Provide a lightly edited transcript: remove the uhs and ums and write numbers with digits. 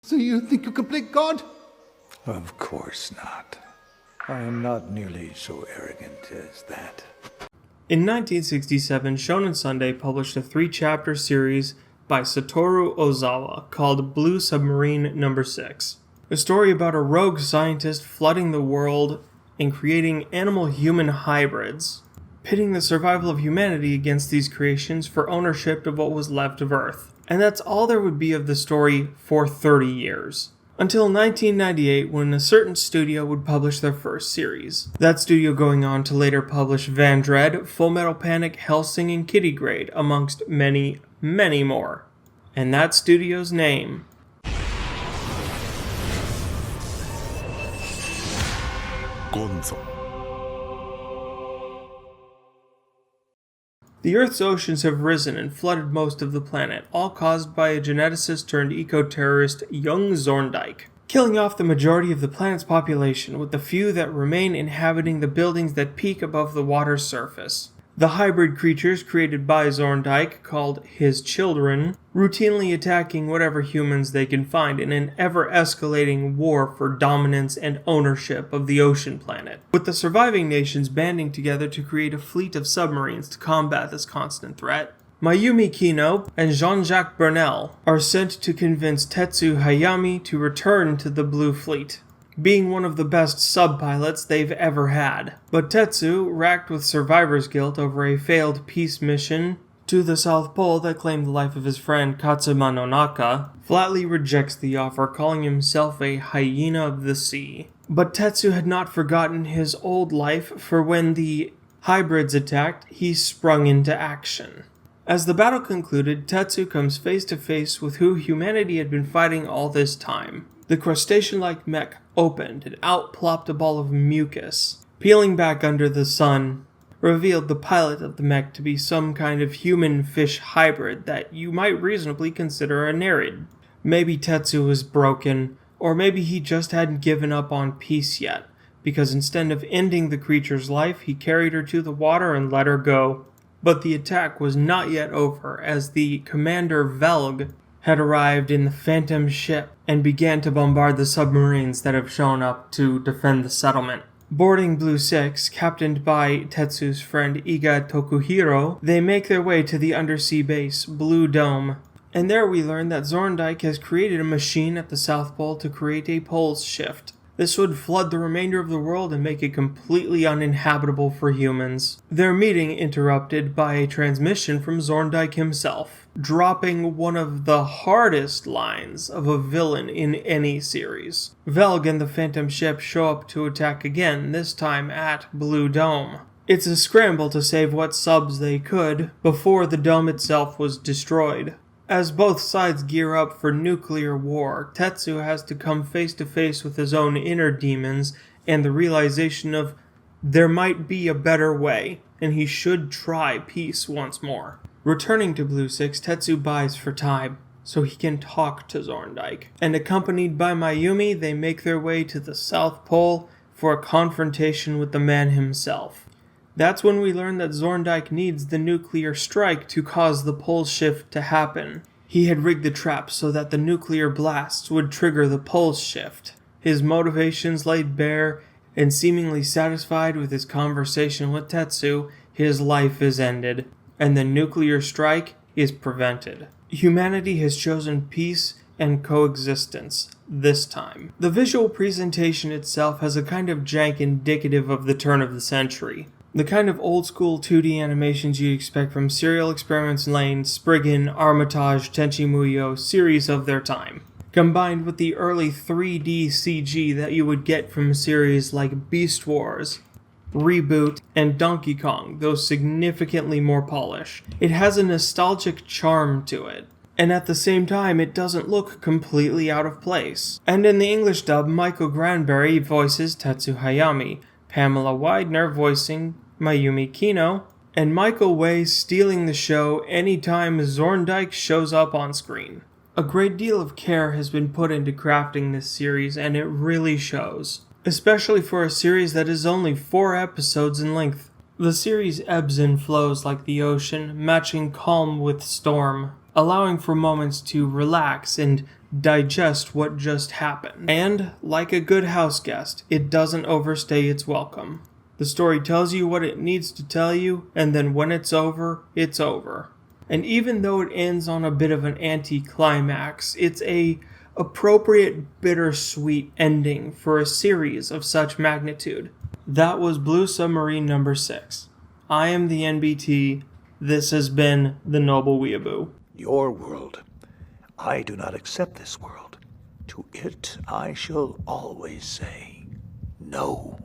So you think you can play God? Of course not. I am not nearly so arrogant as that. In 1967, Shonen Sunday published a 3-chapter series by Satoru Ozawa called Blue Sub No.6. A story about a rogue scientist flooding the world and creating animal-human hybrids, pitting the survival of humanity against these creations for ownership of what was left of Earth. And that's all there would be of the story for 30 years. Until 1998, when a certain studio would publish their first series. That studio going on to later publish Vandred, Fullmetal Panic, Hellsing, and Kitty Grade, amongst many, many more. And that studio's name... Gonzo. The Earth's oceans have risen and flooded most of the planet, all caused by a geneticist turned eco-terrorist, young Zorndike, killing off the majority of the planet's population, with the few that remain inhabiting the buildings that peak above the water's surface. The hybrid creatures created by Zorndike, called his children, routinely attacking whatever humans they can find in an ever-escalating war for dominance and ownership of the ocean planet, with the surviving nations banding together to create a fleet of submarines to combat this constant threat. Mayumi Kino and Jean-Jacques Brunel are sent to convince Tetsu Hayami to return to the Blue Fleet, being one of the best sub-pilots they've ever had. But Tetsu, racked with survivor's guilt over a failed peace mission to the South Pole that claimed the life of his friend Katsuma no Naka, flatly rejects the offer, calling himself a hyena of the sea. But Tetsu had not forgotten his old life, for when the hybrids attacked, he sprung into action. As the battle concluded, Tetsu comes face to face with who humanity had been fighting all this time. The crustacean-like mech opened and out plopped a ball of mucus. Peeling back under the sun, revealed the pilot of the mech to be some kind of human-fish hybrid that you might reasonably consider a nereid. Maybe Tetsu was broken, or maybe he just hadn't given up on peace yet, because instead of ending the creature's life, he carried her to the water and let her go. But the attack was not yet over, as the Commander Velg had arrived in the Phantom ship and began to bombard the submarines that have shown up to defend the settlement. Boarding Blue 6, captained by Tetsu's friend Iga Tokuhiro, they make their way to the undersea base, Blue Dome. And there we learn that Zorndike has created a machine at the South Pole to create a poles shift. This would flood the remainder of the world and make it completely uninhabitable for humans. Their meeting interrupted by a transmission from Zorndike himself, dropping one of the hardest lines of a villain in any series. Velg and the Phantom ship show up to attack again, this time at Blue Dome. It's a scramble to save what subs they could before the dome itself was destroyed. As both sides gear up for nuclear war, Tetsu has to come face to face with his own inner demons and the realization of there might be a better way, and he should try peace once more. Returning to Blue 6, Tetsu buys for time, so he can talk to Zorndike. And accompanied by Mayumi, they make their way to the South Pole for a confrontation with the man himself. That's when we learn that Zorndike needs the nuclear strike to cause the pole shift to happen. He had rigged the trap so that the nuclear blasts would trigger the pole shift. His motivations laid bare, and seemingly satisfied with his conversation with Tetsu, his life is ended, and the nuclear strike is prevented. Humanity has chosen peace and coexistence this time. The visual presentation itself has a kind of jank indicative of the turn of the century. The kind of old-school 2D animations you'd expect from Serial Experiments Lain, Spriggan, Armitage, Tenchi Muyo series of their time, combined with the early 3D CG that you would get from series like Beast Wars, Reboot, and Donkey Kong, though significantly more polished. It has a nostalgic charm to it, and at the same time it doesn't look completely out of place. And in the English dub, Michael Granberry voices Tetsu Hayami, Pamela Widener voicing Mayumi Kino, and Michael Way stealing the show anytime Zorndike shows up on screen. A great deal of care has been put into crafting this series, and it really shows, especially for a series that is only 4 episodes in length. The series ebbs and flows like the ocean, matching calm with storm. allowing for moments to relax and digest what just happened. And, like a good house guest, it doesn't overstay its welcome. The story tells you what it needs to tell you, and then when it's over, it's over. And even though it ends on a bit of an anticlimax, it's a appropriate bittersweet ending for a series of such magnitude. That was Blue Submarine number 6. I am the NBT. This has been the Noble Weeaboo. Your world. I do not accept this world. To it I shall always say no.